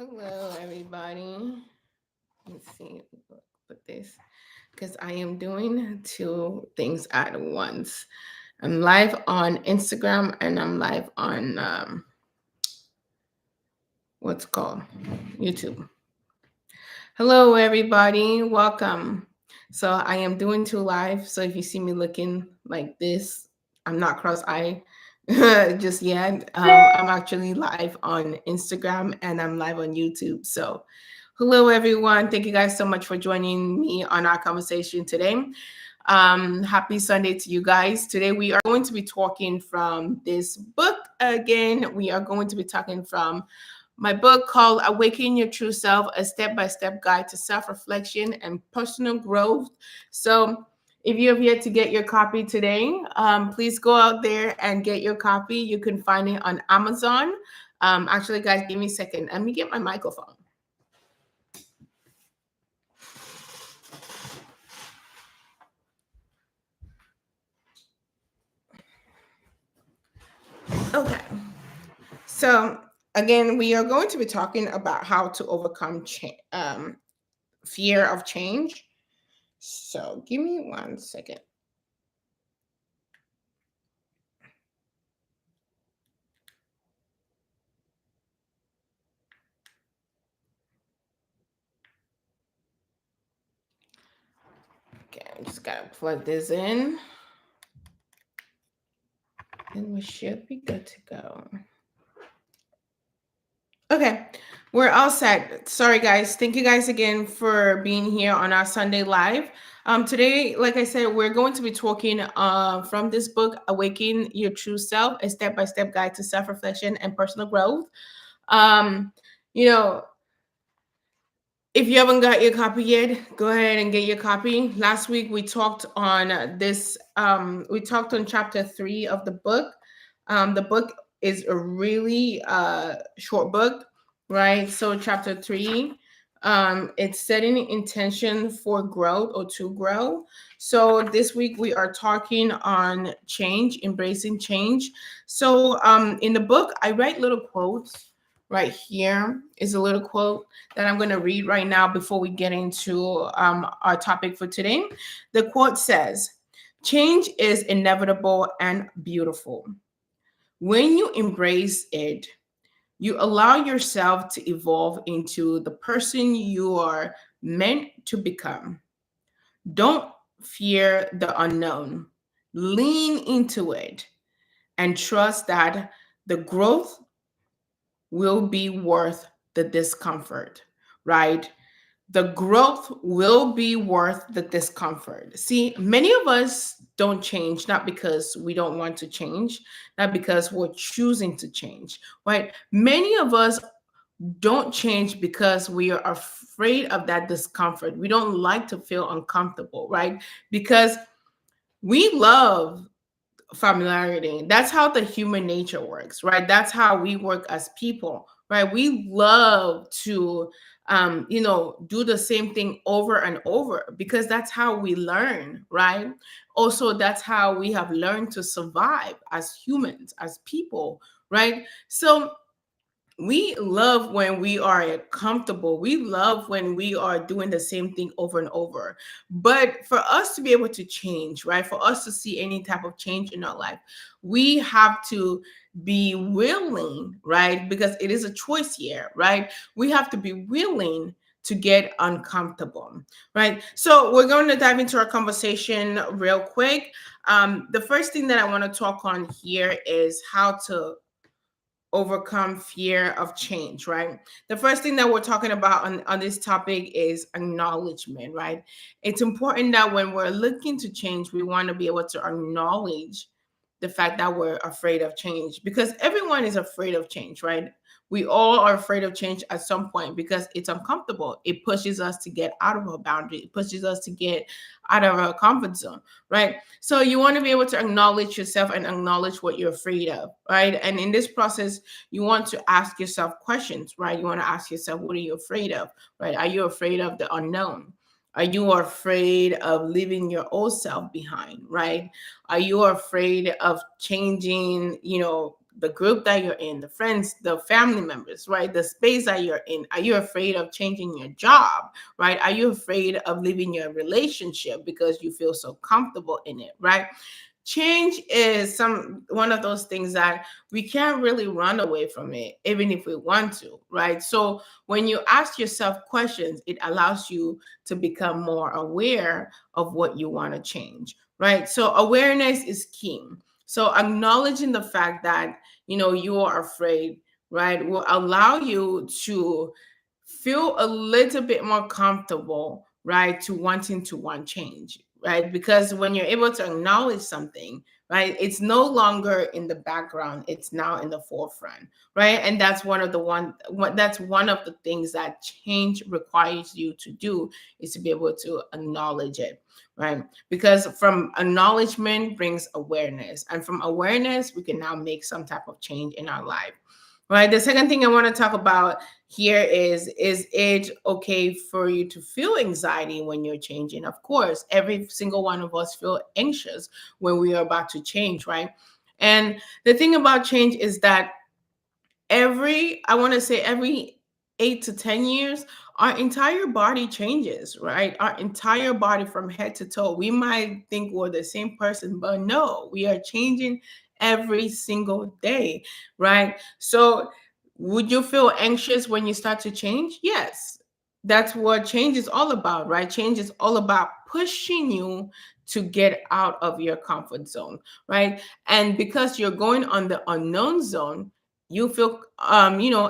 Hello, everybody. Let's see. Put this because I am doing two things at once. I'm live on Instagram and I'm live on what's called YouTube. Hello, everybody. Welcome. So I am doing two live. So if you see me looking like this, I'm not cross-eyed just yet. I'm actually live on Instagram and I'm live on YouTube. So hello, everyone. Thank you guys so much for joining me on our conversation today. Happy Sunday to you guys. Today we are going to be talking from this book again. We are going to be talking from my book called Awaken Your True Self, a step-by-step guide to self-reflection and personal growth. So if you have yet to get your copy today, please go out there and get your copy. You can find it on Amazon. Actually, guys, give me a second. Let me get my microphone. Okay. So again, we are going to be talking about how to overcome fear of change. So give me 1 second. Okay, I'm just gotta plug this in. And we should be good to go. Okay, we're all set. Sorry, guys. Thank you guys again for being here on our Sunday live. Today, like I said, we're going to be talking from this book, Awaken Your True Self, a step-by-step guide to self-reflection and personal growth. Um, you know, if you haven't got your copy yet, go ahead and get your copy. Last week we talked on this. We talked on chapter 3 of the book. The book is a really short book, right? So chapter 3, it's setting intention for growth or to grow. So this week we are talking on change, embracing change. So in the book, I write little quotes. Right here is a little quote that I'm going to read right now before we get into our topic for today. The quote says, "Change is inevitable and beautiful. When you embrace it, you allow yourself to evolve into the person you are meant to become. Don't fear the unknown. Lean into it and trust that the growth will be worth the discomfort," right? The growth will be worth the discomfort. See, many of us don't change not because we don't want to change, not because we're choosing to change, right? Many of us don't change because we are afraid of that discomfort. We don't like to feel uncomfortable, right? Because we love familiarity. That's how the human nature works, right? That's how we work as people, right? We love to do the same thing over and over because that's how we learn, right? Also, that's how we have learned to survive as humans, as people, right? So we love when we are comfortable. We love when we are doing the same thing over and over. But for us to be able to change, right? For us to see any type of change in our life, we have to be willing, right? Because it is a choice here, right? We have to be willing to get uncomfortable, right? So we're going to dive into our conversation real quick. The first thing that I want to talk on here is how to overcome fear of change, right? The first thing that we're talking about on this topic is acknowledgement, right? It's important that when we're looking to change, we want to be able to acknowledge the fact that we're afraid of change because everyone is afraid of change, right? We all are afraid of change at some point because it's uncomfortable. It pushes us to get out of our boundary. It pushes us to get out of our comfort zone, right? So you want to be able to acknowledge yourself and acknowledge what you're afraid of, right? And in this process, you want to ask yourself questions, right? You want to ask yourself, what are you afraid of, right? Are you afraid of the unknown? Are you afraid of leaving your old self behind, right? Are you afraid of changing, the group that you're in, the friends, the family members, right? The space that you're in. Are you afraid of changing your job, right? Are you afraid of leaving your relationship because you feel so comfortable in it, right? Change is one of those things that we can't really run away from it even if we want to, right? So when you ask yourself questions, it allows you to become more aware of what you want to change, right? So awareness is key. So acknowledging the fact that you are afraid, right, will allow you to feel a little bit more comfortable, right, to wanting to want change, right? Because when you're able to acknowledge something, right, it's no longer in the background, it's now in the forefront, right? And that's that's one of the things that change requires you to do, is to be able to acknowledge it, right? Because from acknowledgement brings awareness, and from awareness we can now make some type of change in our life. Right. The second thing I want to talk about here is it okay for you to feel anxiety when you're changing? Of course, every single one of us feel anxious when we are about to change, right? And the thing about change is that I want to say every 8 to 10 years, our entire body changes, right? Our entire body from head to toe. We might think we're the same person, but no, we are changing every single day, right? So, would you feel anxious when you start to change? Yes. That's what change is all about, right? Change is all about pushing you to get out of your comfort zone, right? And because you're going on the unknown zone, you feel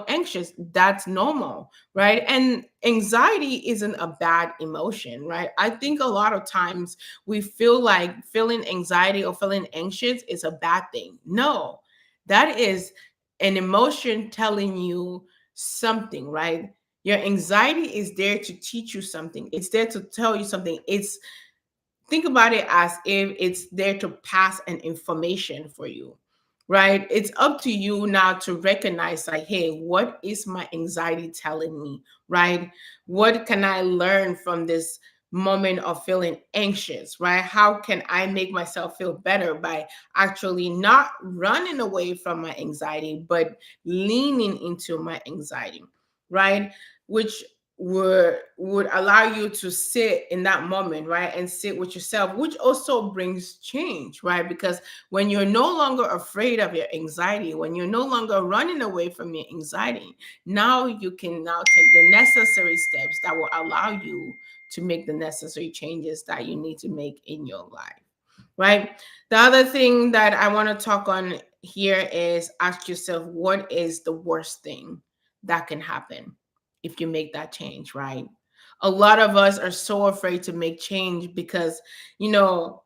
anxious. That's normal, right? And anxiety isn't a bad emotion, right? I think a lot of times we feel like feeling anxiety or feeling anxious is a bad thing. No, that is an emotion telling you something, right? Your anxiety is there to teach you something, it's there to tell you something. It's Think about it as if it's there to pass an information for you, right? It's up to you now to recognize, like, hey, what is my anxiety telling me, right? What can I learn from this moment of feeling anxious, right? How can I make myself feel better by actually not running away from my anxiety, but leaning into my anxiety, right? Which would allow you to sit in that moment, right, and sit with yourself, which also brings change, right? Because when you're no longer afraid of your anxiety, when you're no longer running away from your anxiety, now you can now take the necessary steps that will allow you to make the necessary changes that you need to make in your life, right? The other thing that I want to talk on here is ask yourself, what is the worst thing that can happen if you make that change, right? A lot of us are so afraid to make change because, you know,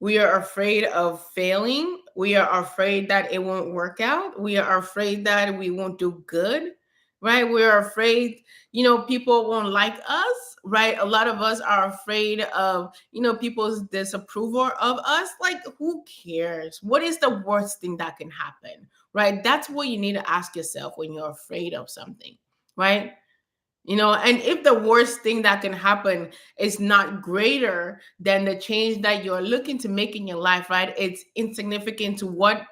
we are afraid of failing. We are afraid that it won't work out. We are afraid that we won't do good, right? We're afraid, people won't like us, right? A lot of us are afraid of, people's disapproval of us. Like, who cares? What is the worst thing that can happen, right? That's what you need to ask yourself when you're afraid of something, right? And if the worst thing that can happen is not greater than the change that you're looking to make in your life, right? It's insignificant to what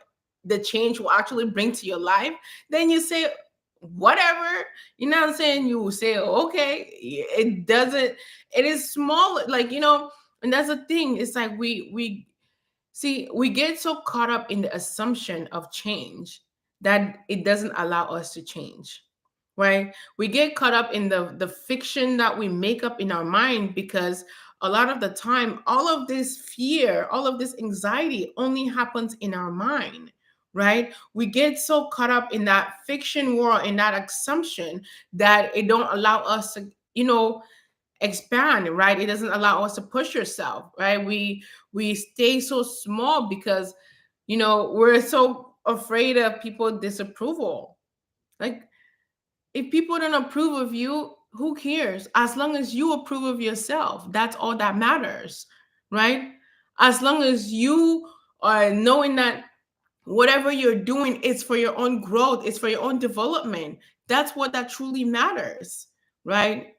the change will actually bring to your life. Then you say, whatever, you know what I'm saying? You will say, okay, it doesn't, it is small, like, and that's the thing. It's like we get so caught up in the assumption of change that it doesn't allow us to change, right? We get caught up in the fiction that we make up in our mind, because a lot of the time all of this fear, all of this anxiety only happens in our mind, right? We get so caught up in that fiction world, in that assumption, that it don't allow us to expand, right? It doesn't allow us to push yourself, right? We stay so small because we're so afraid of people disapproval. Like, if people don't approve of you, who cares? As long as you approve of yourself, that's all that matters, right? As long as you are knowing that whatever you're doing is for your own growth, it's for your own development, that's what that truly matters, right?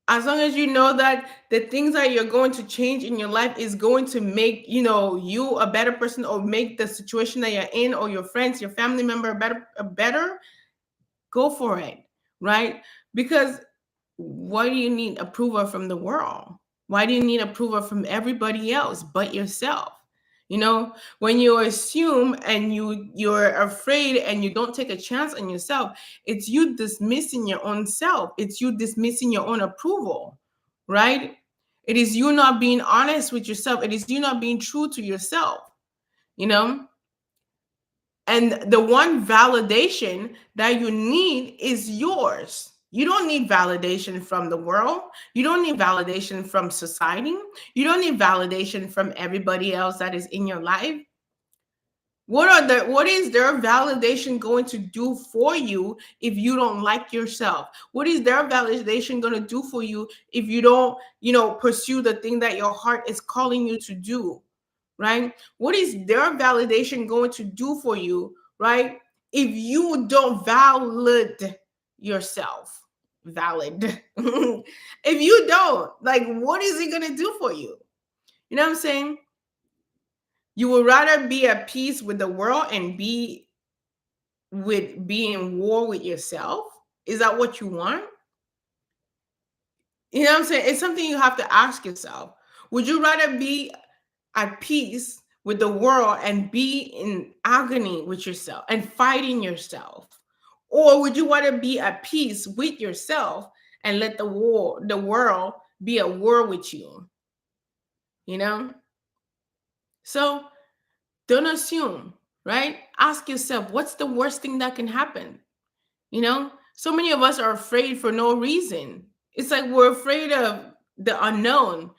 As long as you know that the things that you're going to change in your life is going to make, you a better person, or make the situation that you're in, or your friends, your family member better, go for it, right? Because why do you need approval from the world? Why do you need approval from everybody else but yourself? When you assume and you're afraid and you don't take a chance on yourself, it's you dismissing your own self. It's you dismissing your own approval, right? It is you not being honest with yourself. It is you not being true to yourself, you know? And the one validation that you need is yours. You don't need validation from the world. You don't need validation from society. You don't need validation from everybody else that is in your life. What is their validation going to do for you if you don't like yourself? What is their validation going to do for you if you don't, pursue the thing that your heart is calling you to do? Right? What is their validation going to do for you, right? If you don't valid yourself, valid. If you don't, like, what is it going to do for you? You know what I'm saying? You would rather be at peace with the world and be in war with yourself? Is that what you want? You know what I'm saying? It's something you have to ask yourself. Would you rather be at peace with the world and be in agony with yourself and fighting yourself? Or would you want to be at peace with yourself and let the world be at war with you? You know? So don't assume, right? Ask yourself, what's the worst thing that can happen? So many of us are afraid for no reason. It's like we're afraid of the unknown,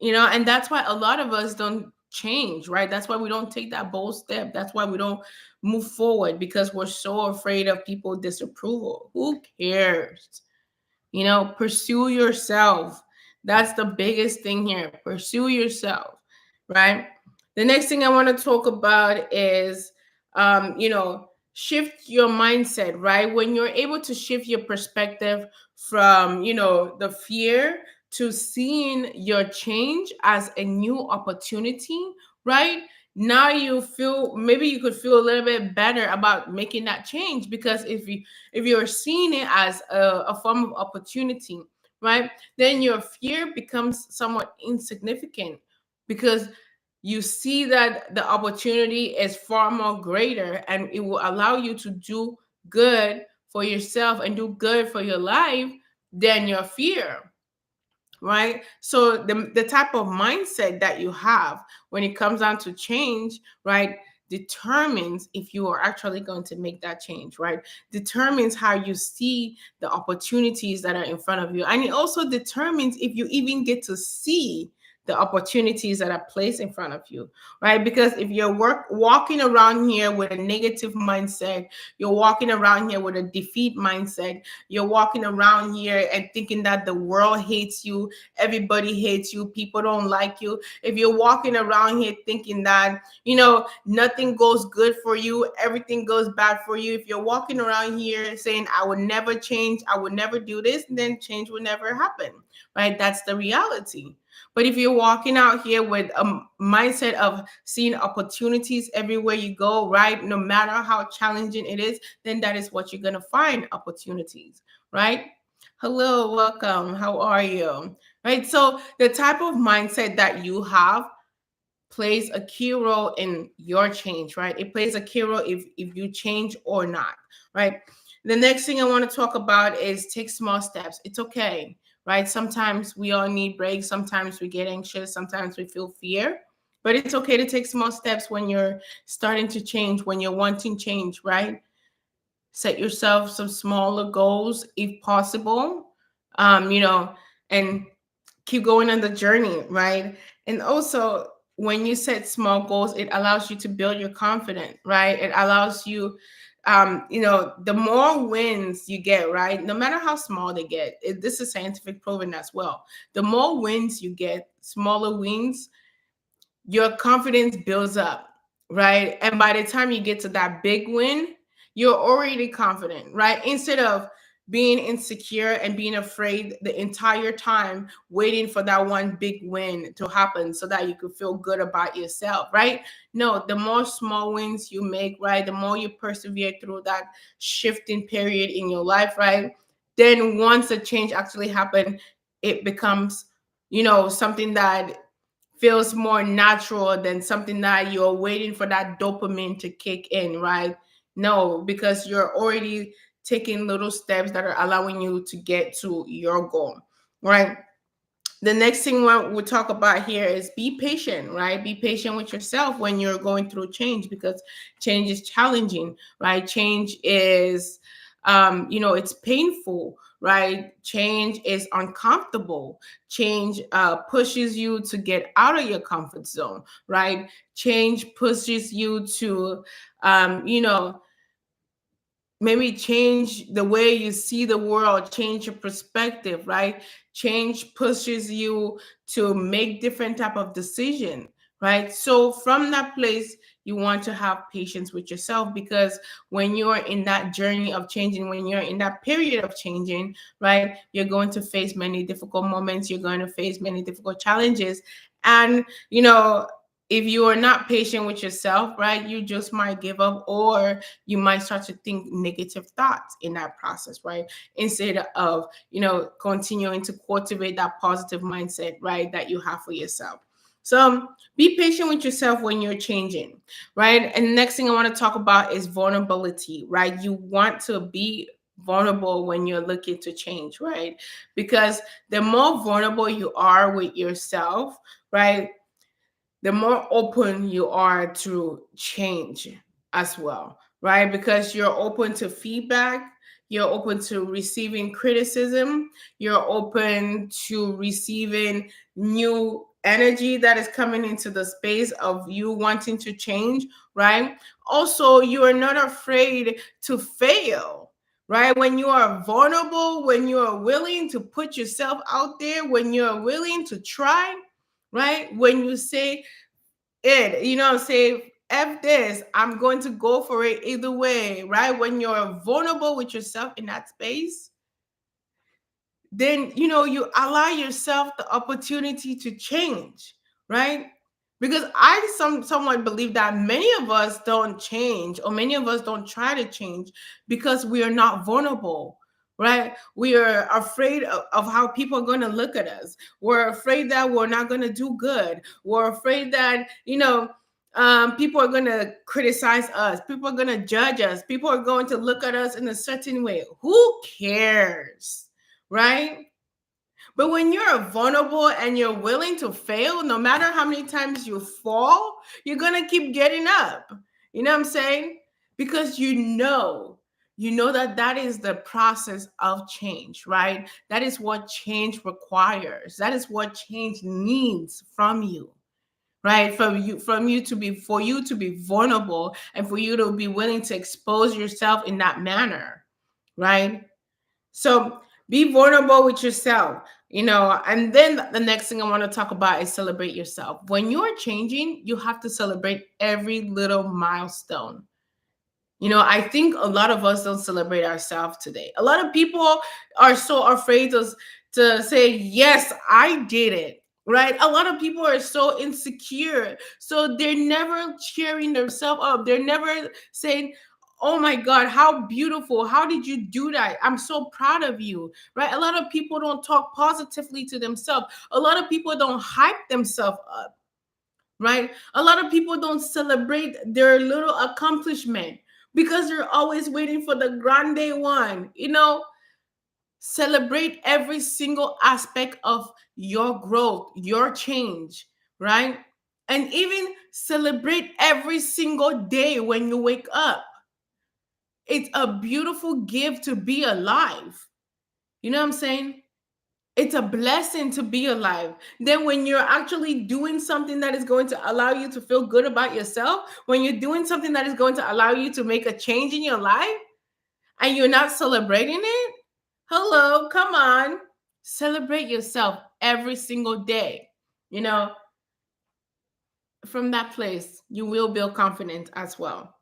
and that's why a lot of us don't change, right? That's why we don't take that bold step. That's why we don't move forward, because we're so afraid of people disapproval. Who cares? Pursue yourself. That's the biggest thing here. Pursue yourself, right? The next thing I want to talk about is, shift your mindset, right? When you're able to shift your perspective from, the fear to seeing your change as a new opportunity, right? Now you feel, maybe you could feel a little bit better about making that change, because if you're seeing it as a form of opportunity, right, then your fear becomes somewhat insignificant, because you see that the opportunity is far more greater, and it will allow you to do good for yourself and do good for your life than your fear, right? So the type of mindset that you have when it comes down to change, right, determines if you are actually going to make that change, right? Determines how you see the opportunities that are in front of you, and it also determines if you even get to see the opportunities that are placed in front of you, right? Because if you're walking around here with a negative mindset, you're walking around here with a defeat mindset, you're walking around here and thinking that the world hates you, everybody hates you, people don't like you. If you're walking around here thinking that, nothing goes good for you, everything goes bad for you, if you're walking around here saying, I will never change, I will never do this, then change will never happen, right? That's the reality. But if you're walking out here with a mindset of seeing opportunities everywhere you go, right, no matter how challenging it is, then that is what you're going to find, opportunities, right? Hello, welcome. How are you? Right? So the type of mindset that you have plays a key role in your change, right? It plays a key role if you change or not, right? The next thing I want to talk about is take small steps. It's okay, right? Sometimes we all need breaks. Sometimes we get anxious. Sometimes we feel fear. But it's okay to take small steps when you're starting to change, when you're wanting change, right? Set yourself some smaller goals if possible, and keep going on the journey, right? And also, when you set small goals, it allows you to build your confidence, right? It allows you, the more wins you get, right? No matter how small they get, this is scientific proven as well. The more wins you get, smaller wins, your confidence builds up, right? And by the time you get to that big win, you're already confident, right? Instead of being insecure and being afraid the entire time, waiting for that one big win to happen so that you could feel good about yourself, right? No, the more small wins you make, right, the more you persevere through that shifting period in your life, right, then once a change actually happen, it becomes, something that feels more natural than something that you're waiting for that dopamine to kick in, right? No, because you're already taking little steps that are allowing you to get to your goal, right? The next thing we'll talk about here is be patient, right? Be patient with yourself when you're going through change, because change is challenging, right? Change is, it's painful, right? Change is uncomfortable. Change pushes you to get out of your comfort zone, right? Change pushes you to, maybe change the way you see the world, change your perspective, right? Change pushes you to make different type of decision, right? So from that place, you want to have patience with yourself, because when you're in that journey of changing, when you're in that period of changing, right, you're going to face many difficult moments, you're going to face many difficult challenges. And if you are not patient with yourself, right, you just might give up, or you might start to think negative thoughts in that process, right? Instead of, continuing to cultivate that positive mindset, right, that you have for yourself. So be patient with yourself when you're changing, right? And the next thing I want to talk about is vulnerability, right? You want to be vulnerable when you're looking to change, right? Because the more vulnerable you are with yourself, right, the more open you are to change as well, right? Because you're open to feedback, you're open to receiving criticism, you're open to receiving new energy that is coming into the space of you wanting to change, right? Also, you are not afraid to fail. Right? When you are vulnerable, when you are willing to put yourself out there, when you're willing to try, right? When you say it, say, F this, I'm going to go for it either way, right? When you're vulnerable with yourself in that space, then, you allow yourself the opportunity to change, right? Because somewhat believe that many of us don't change, or many of us don't try to change because we are not vulnerable, right? We are afraid of how people are going to look at us. We're afraid that we're not going to do good. We're afraid that, people are going to criticize us. People are going to judge us. People are going to look at us in a certain way. Who cares, right? But when you're vulnerable and you're willing to fail, no matter how many times you fall, you're going to keep getting up. You know what I'm saying? Because you know that is the process of change, right? That is what change requires. That is what change needs from you. Right? For you to be vulnerable, and for you to be willing to expose yourself in that manner, right? So be vulnerable with yourself, and then the next thing I want to talk about is celebrate yourself. When you're changing, you have to celebrate every little milestone. I think a lot of us don't celebrate ourselves today. A lot of people are so afraid to say, yes, I did it. Right? A lot of people are so insecure. So they're never cheering themselves up. They're never saying, oh my God, how beautiful. How did you do that? I'm so proud of you. Right? A lot of people don't talk positively to themselves. A lot of people don't hype themselves up. Right? A lot of people don't celebrate their little accomplishment because they're always waiting for the grande one. Celebrate every single aspect of your growth, your change, right? And even celebrate every single day when you wake up. It's a beautiful gift to be alive. You know what I'm saying? It's a blessing to be alive. Then when you're actually doing something that is going to allow you to feel good about yourself, when you're doing something that is going to allow you to make a change in your life, and you're not celebrating it, hello, come on. Celebrate yourself every single day. You know, from that place, you will build confidence as well.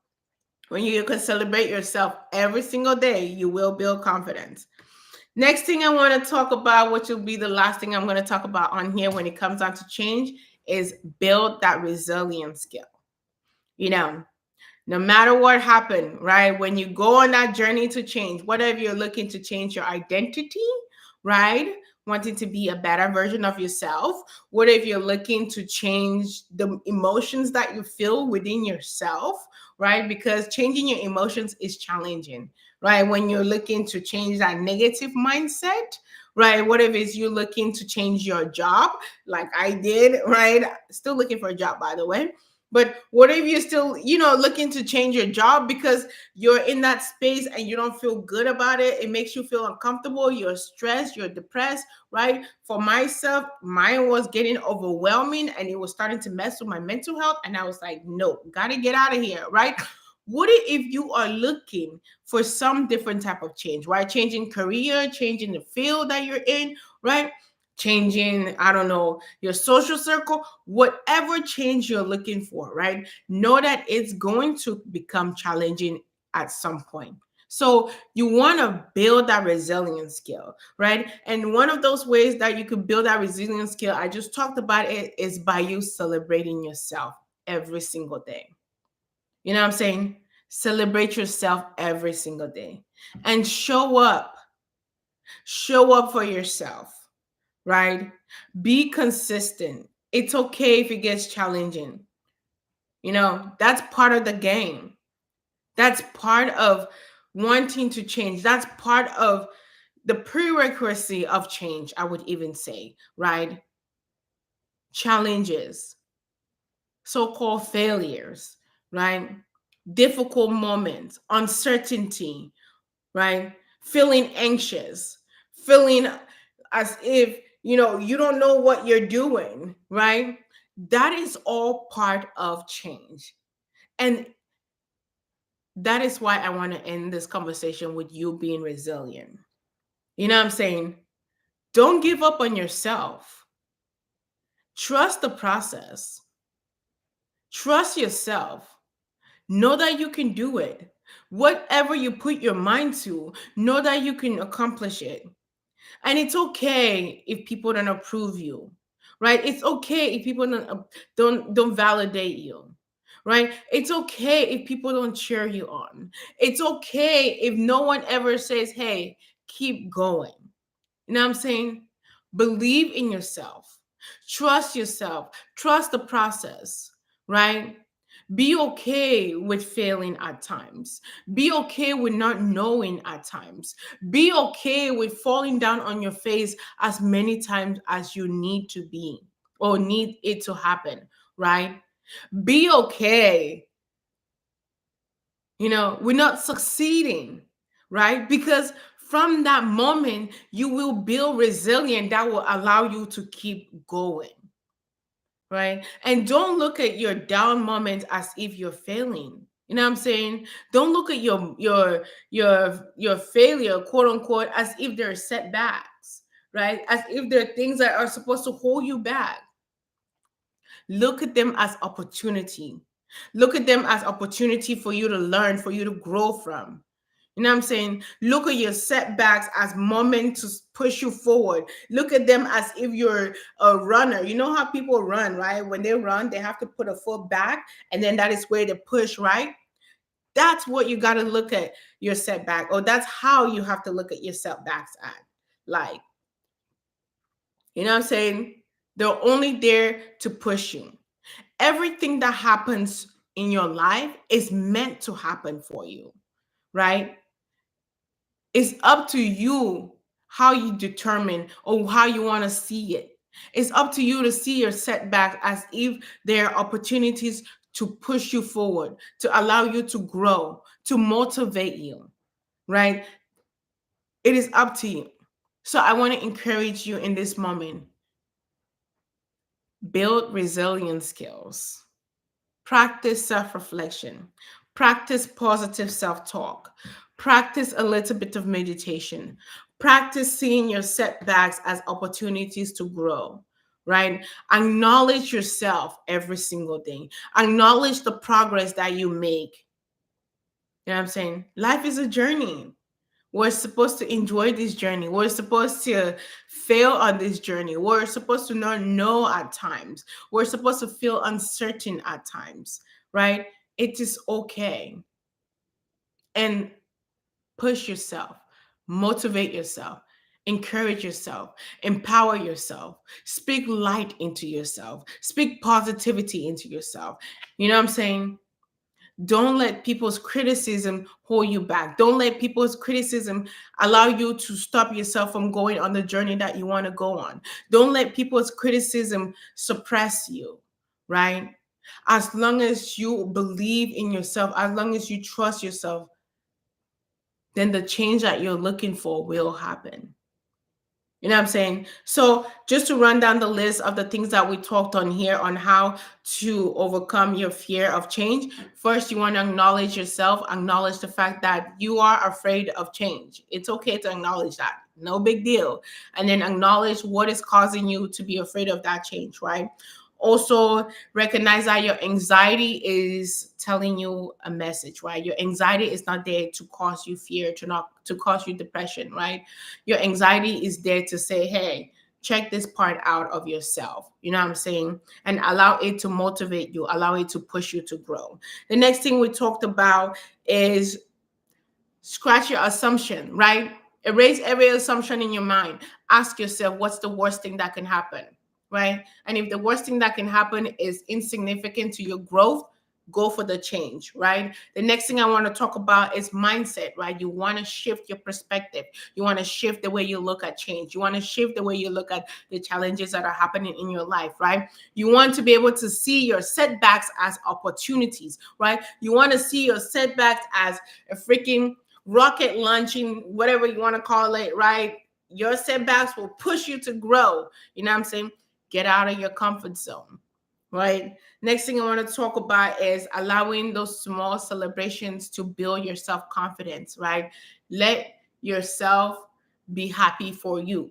When you can celebrate yourself every single day, you will build confidence. Next thing I want to talk about, which will be the last thing I'm going to talk about on here when it comes down to change, is build that resilience skill. You know, no matter what happened, right? When you go on that journey to change, whatever you're looking to change your identity, right? Wanting to be a better version of yourself. What if you're looking to change the emotions that you feel within yourself, right? Because changing your emotions is challenging, right? When you're looking to change that negative mindset, right? What if it's you looking to change your job, like I did, right? Still looking for a job, by the way. But what if you're still, looking to change your job because you're in that space and you don't feel good about it? It makes you feel uncomfortable. You're stressed, you're depressed, right? For myself, mine was getting overwhelming and it was starting to mess with my mental health. And I was like, no, gotta get out of here, right? What if you are looking for some different type of change, right? Changing career, changing the field that you're in, right? Changing, I don't know, your social circle, whatever change you're looking for, right? Know that it's going to become challenging at some point. So you want to build that resilience skill, right? And one of those ways that you can build that resilience skill, I just talked about it, is by you celebrating yourself every single day. You know what I'm saying? Celebrate yourself every single day and show up. Show up for yourself, right? Be consistent. It's okay if it gets challenging. That's part of the game. That's part of wanting to change. That's part of the prerequisite of change, I would even say, right? Challenges, so called failures, right? Difficult moments, uncertainty, right? Feeling anxious, feeling as if, you don't know what you're doing, right? That is all part of change. And that is why I want to end this conversation with you being resilient. You know what I'm saying? Don't give up on yourself. Trust the process. Trust yourself. Know that you can do it. Whatever you put your mind to, know that you can accomplish it. And it's okay if people don't approve you, right? It's okay if people don't validate you, right? It's okay if people don't cheer you on. It's okay if no one ever says, "Hey, keep going." You know what I'm saying? Believe in yourself. Trust yourself. Trust the process, right? Be okay with failing at times. Be okay with not knowing at times. Be okay with falling down on your face as many times as you need to be or need it to happen, right? Be okay, we're not succeeding, right? Because from that moment, you will build resilience that will allow you to keep going, right? And don't look at your down moments as if you're failing. You know what I'm saying? Don't look at your failure, quote unquote, as if they're setbacks, right? As if they're things that are supposed to hold you back. Look at them as opportunity. Look at them as opportunity for you to learn, for you to grow from. You know what I'm saying? Look at your setbacks as moments to push you forward. Look at them as if you're a runner. You know how people run, right? When they run, they have to put a foot back, and then that is where they push, right? That's what you got to look at your setback, or that's how you have to look at your setbacks at. Like, you know what I'm saying? They're only there to push you. Everything that happens in your life is meant to happen for you, right? It's up to you how you determine or how you want to see it. It's up to you to see your setback as if there are opportunities to push you forward, to allow you to grow, to motivate you, right? It is up to you. So I want to encourage you in this moment. Build resilience skills. Practice self reflection. Practice positive self talk. Practice a little bit of meditation. Practice seeing your setbacks as opportunities to grow, right? Acknowledge yourself every single day. Acknowledge the progress that you make. You know what I'm saying? Life is a journey. We're supposed to enjoy this journey. We're supposed to fail on this journey. We're supposed to not know at times. We're supposed to feel uncertain at times, right? It is okay. And push yourself, motivate yourself, encourage yourself, empower yourself, speak light into yourself, speak positivity into yourself. You know what I'm saying? Don't let people's criticism hold you back. Don't let people's criticism allow you to stop yourself from going on the journey that you want to go on. Don't let people's criticism suppress you, right? As long as you believe in yourself, as long as you trust yourself, then the change that you're looking for will happen. You know what I'm saying? So, just to run down the list of the things that we talked on here on how to overcome your fear of change. First, you want to acknowledge yourself, acknowledge the fact that you are afraid of change. It's okay to acknowledge that. No big deal. And then acknowledge what is causing you to be afraid of that change, right? Also, recognize that your anxiety is telling you a message, right? Your anxiety is not there to cause you fear, to cause you depression, right? Your anxiety is there to say, hey, check this part out of yourself. You know what I'm saying? And allow it to motivate you, allow it to push you to grow. The next thing we talked about is scratch your assumption, right? Erase every assumption in your mind. Ask yourself, what's the worst thing that can happen, right? And if the worst thing that can happen is insignificant to your growth, go for the change, right? The next thing I want to talk about is mindset, right? You want to shift your perspective. You want to shift the way you look at change. You want to shift the way you look at the challenges that are happening in your life, right? You want to be able to see your setbacks as opportunities, right? You want to see your setbacks as a freaking rocket launching, whatever you want to call it, right? Your setbacks will push you to grow. You know what I'm saying? Get out of your comfort zone, right? Next thing I want to talk about is allowing those small celebrations to build your self confidence, right? Let yourself be happy for you.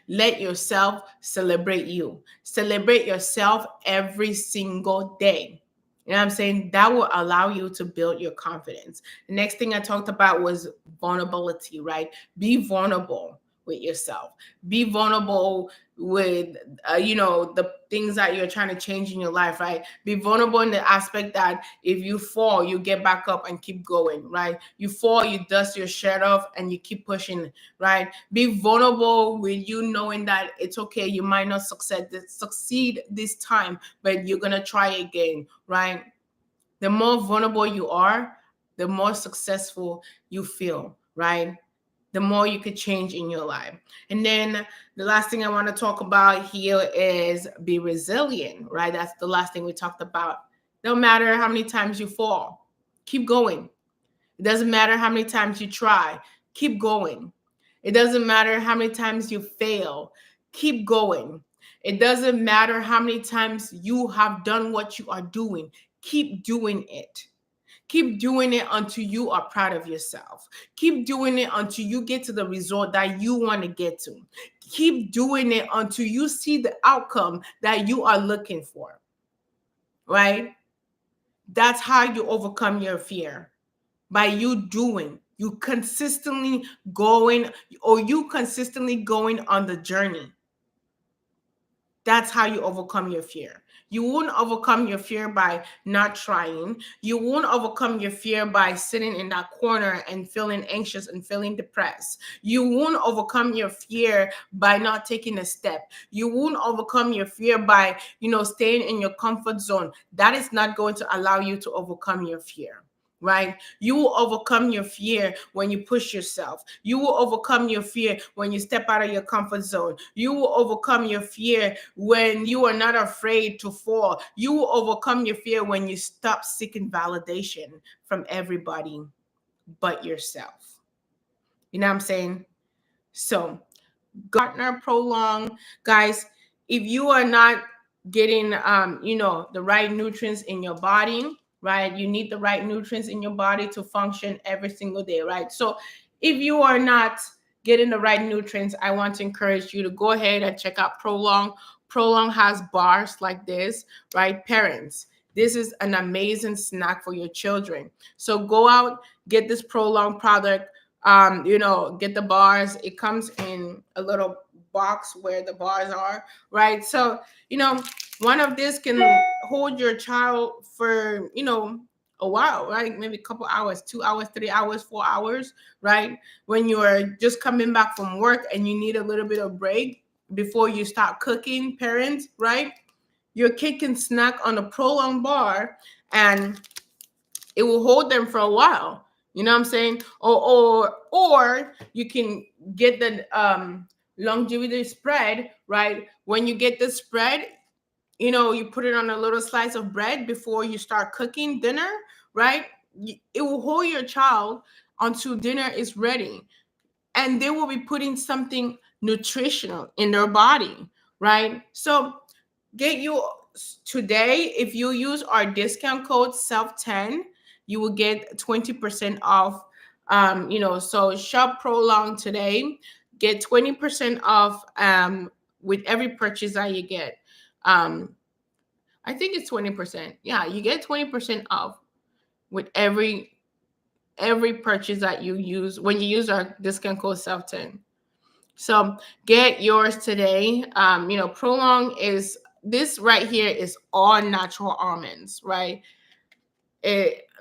Let yourself celebrate you. Celebrate yourself every single day. You know what I'm saying? That will allow you to build your confidence. The next thing I talked about was vulnerability, right? Be vulnerable with yourself. Be vulnerable with, the things that you're trying to change in your life, right? Be vulnerable in the aspect that if you fall, you get back up and keep going, right? You fall, you dust your shirt off and you keep pushing, right? Be vulnerable with you knowing that it's okay. You might not succeed this time, but you're gonna try again, right? The more vulnerable you are, the more successful you feel, right? The more you could change in your life. And then the last thing I want to talk about here is be resilient, right? That's the last thing we talked about. No matter how many times you fall, keep going. It doesn't matter how many times you try, keep going. It doesn't matter how many times you fail, keep going. It doesn't matter how many times you have done what you are doing, keep doing it. Keep doing it until you are proud of yourself. Keep doing it until you get to the result that you want to get to. Keep doing it until you see the outcome that you are looking for, right? That's how you overcome your fear, by you doing, you consistently going, or you consistently going on the journey. That's how you overcome your fear. You won't overcome your fear by not trying. You won't overcome your fear by sitting in that corner and feeling anxious and feeling depressed. You won't overcome your fear by not taking a step. You won't overcome your fear by, staying in your comfort zone. That is not going to allow you to overcome your fear, right? You will overcome your fear when you push yourself. You will overcome your fear when you step out of your comfort zone. You will overcome your fear when you are not afraid to fall. You will overcome your fear when you stop seeking validation from everybody but yourself. You know what I'm saying? So, Gartner Prolong, guys, if you are not getting the right nutrients in your body, right? You need the right nutrients in your body to function every single day, right? So if you are not getting the right nutrients, I want to encourage you to go ahead and check out Prolong. Prolong has bars like this, right? Parents, this is an amazing snack for your children. So go out, get this Prolong product. Get the bars. It comes in a little box where the bars are, right? So, you know, one of this can hold your child for, a while, right? Maybe a couple hours, 2 hours, 3 hours, 4 hours, right? When you're just coming back from work and you need a little bit of break before you start cooking, parents, right? Your kid can snack on a Prolong bar and it will hold them for a while. You know what I'm saying? Or you can get the longevity spread, right? When you get the spread, you put it on a little slice of bread before you start cooking dinner, right? It will hold your child until dinner is ready, and they will be putting something nutritional in their body, right? So get you today, if you use our discount code self10, you will get 20% off. So shop Prolong today, get 20% off with every purchase that you get. I think it's 20%. Yeah, you get 20% off with every purchase that you use when you use our discount code self10. So get yours today. Prolong is this right here is all natural almonds, right?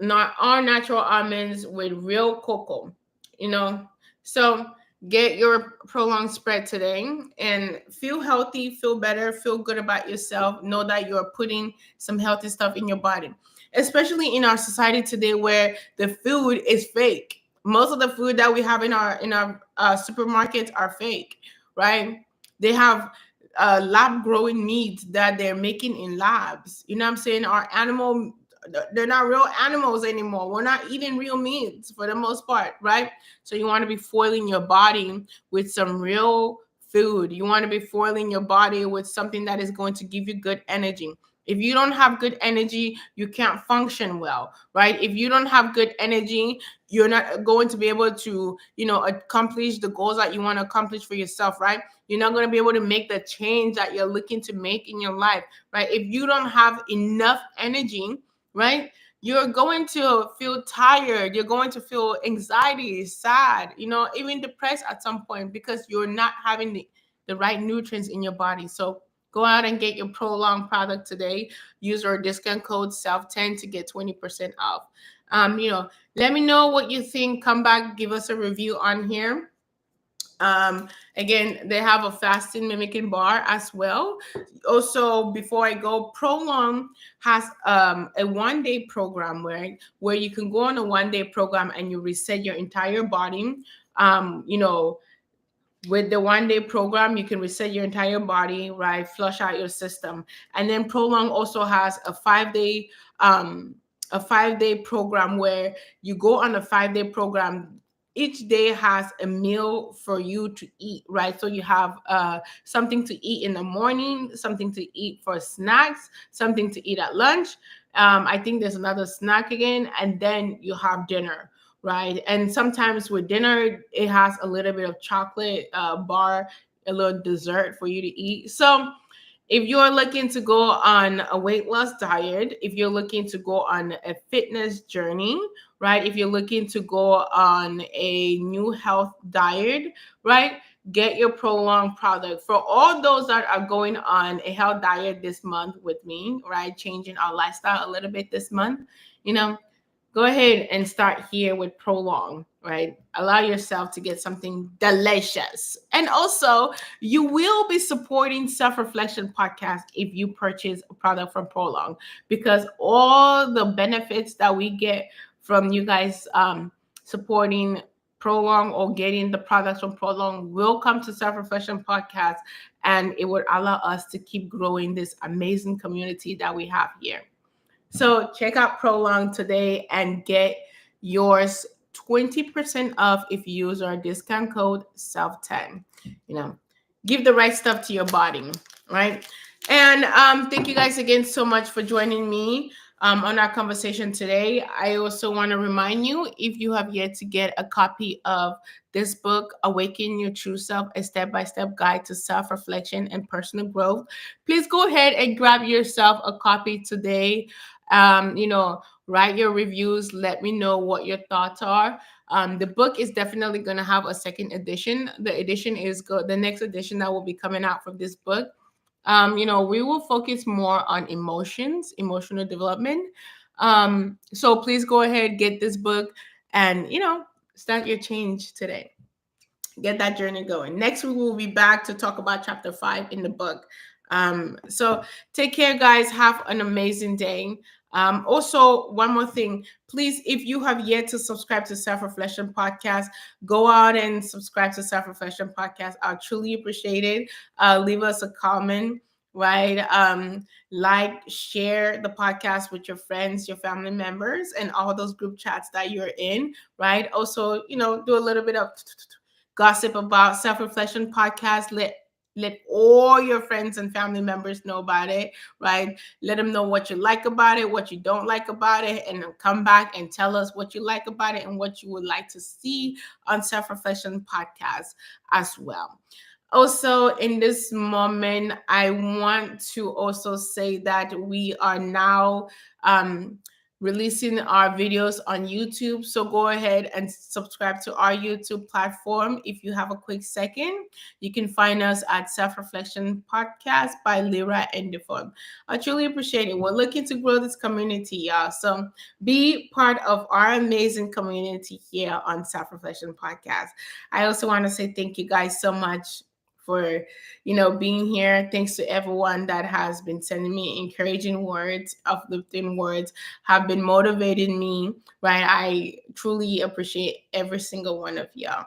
Not all natural almonds with real cocoa, you know. So get your Prolong spread today and feel healthy, feel better, feel good about yourself. Know that you're putting some healthy stuff in your body, especially in our society today where the food is fake. Most of the food that we have in our supermarkets are fake, right? They have lab growing meats that they're making in labs. You know what I'm saying? Our animal, they're not real animals anymore. We're not eating real meats for the most part, right? So you want to be foiling your body with some real food. You want to be foiling your body with something that is going to give you good energy. If you don't have good energy, you can't function well, right? If you don't have good energy, you're not going to be able to, accomplish the goals that you want to accomplish for yourself, right? You're not going to be able to make the change that you're looking to make in your life, right? If you don't have enough energy, right, you're going to feel tired. You're going to feel anxiety, sad, even depressed at some point because you're not having the right nutrients in your body. So go out and get your Prolong product today. Use our discount code self10 to get 20% off. Let me know what you think. Come back, give us a review on here. Again, they have a fasting mimicking bar as well. Also, before I go, Prolong has a 1 day program where you can go on a 1 day program and you reset your entire body. With the 1 day program, you can reset your entire body, right? Flush out your system. And then Prolong also has a 5 day program where you go on a 5 day program. Each day has a meal for you to eat, right? So you have something to eat in the morning, something to eat for snacks, something to eat at lunch. I think there's another snack again, and then you have dinner, right? And sometimes with dinner, it has a little bit of chocolate bar, a little dessert for you to eat. So if you're looking to go on a weight loss diet, if you're looking to go on a fitness journey, right? If you're looking to go on a new health diet, right? Get your Prolong product. For all those that are going on a health diet this month with me, right? Changing our lifestyle a little bit this month, go ahead and start here with Prolong, right? Allow yourself to get something delicious. And also, you will be supporting Self Reflection Podcast if you purchase a product from Prolong, because all the benefits that we get from you guys supporting Prolong or getting the products from Prolong will come to Self Reflection Podcast, and it would allow us to keep growing this amazing community that we have here. So check out Prolong today and get yours 20% off if you use our discount code self10. Give the right stuff to your body, right? And thank you guys again so much for joining me on our conversation today. I also want to remind you, if you have yet to get a copy of this book, Awaken Your True Self, a step-by-step guide to self-reflection and personal growth, please go ahead and grab yourself a copy today. Write your reviews. Let me know what your thoughts are. The book is definitely going to have a second edition. The edition is good. The next edition that will be coming out from this book, we will focus more on emotions, emotional development. So please go ahead, get this book, and start your change today. Get that journey going. Next, we will be back to talk about chapter 5 in the book. So take care, guys. Have an amazing day. Also, one more thing, please, if you have yet to subscribe to Self Reflection Podcast, go out and subscribe to Self Reflection Podcast. I'll truly appreciate it. Leave us a comment, right? Like, share the podcast with your friends, your family members, and all those group chats that you're in, right? Also, do a little bit of gossip about Self Reflection Podcast. Let all your friends and family members know about it, right? Let them know what you like about it, what you don't like about it, and come back and tell us what you like about it and what you would like to see on Self Reflection Podcast as well. Also, in this moment, I want to also say that we are now releasing our videos on YouTube. So go ahead and subscribe to our YouTube platform. If you have a quick second, you can find us at Self Reflection Podcast by Lyra Endiform. I truly appreciate it. We're looking to grow this community, y'all. So be part of our amazing community here on Self Reflection Podcast. I also want to say thank you guys so much for being here. Thanks to everyone that has been sending me encouraging words, uplifting words, have been motivating me, right? I truly appreciate every single one of y'all.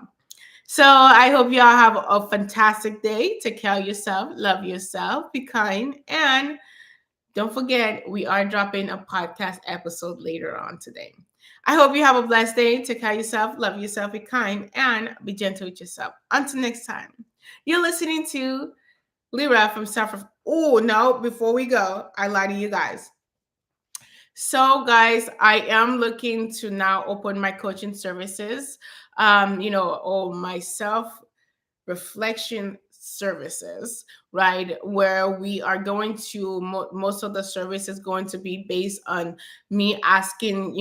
So I hope y'all have a fantastic day. Take care of yourself, love yourself, be kind, and don't forget, we are dropping a podcast episode later on today. I hope you have a blessed day. Take care of yourself, love yourself, be kind, and be gentle with yourself. Until next time, you're listening to Lyra from Self. Oh, no, before we go, I lied to you guys. So, guys, I am looking to now open my coaching services, or my self reflection services, right? Where we are going to, most of the service is going to be based on me asking,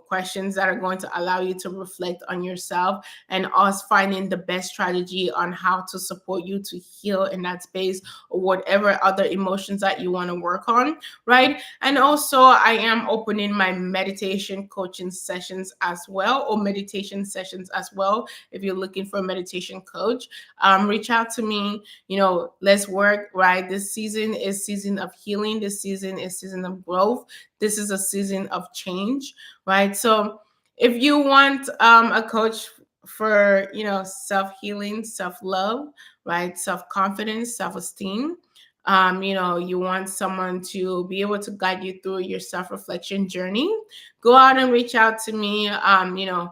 questions that are going to allow you to reflect on yourself and us finding the best strategy on how to support you to heal in that space or whatever other emotions that you want to work on, right? And also, I am opening my meditation coaching sessions as well, or meditation sessions as well. If you're looking for a meditation coach, reach out to me. Let's work, right? This season is season of healing. This season is season of growth. This is a season of change, right? So if you want a coach for self-healing, self-love, right, self-confidence, self-esteem, you want someone to be able to guide you through your self-reflection journey, go out and reach out to me. You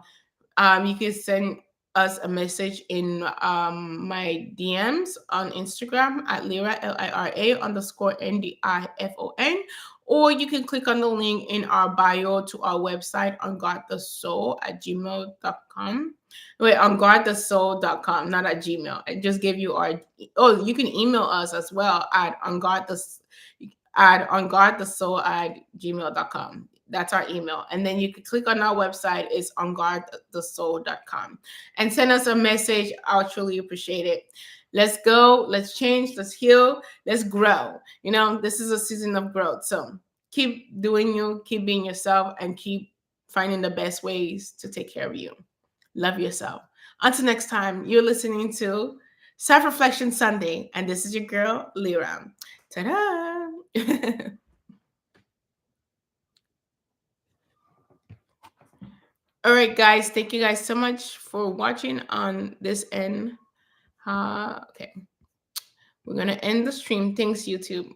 can send us a message in my DMs on Instagram at Lyra, LIRA_NDIFON, or you can click on the link in our bio to our website on guardthesoul@gmail.com. Wait, on guardthesoul.com, not at Gmail. I just gave you our. Oh, you can email us as well at onguardthesoul@gmail.com. That's our email. And then you can click on our website. It's onguardthesoul.com. And send us a message. I'll truly appreciate it. Let's go. Let's change. Let's heal. Let's grow. This is a season of growth. So keep doing you, keep being yourself, and keep finding the best ways to take care of you. Love yourself. Until next time, you're listening to Self Reflection Sunday. And this is your girl, Lyra. Ta-da! All right, guys. Thank you guys so much for watching on this end. Okay. We're going to end the stream. Thanks, YouTube.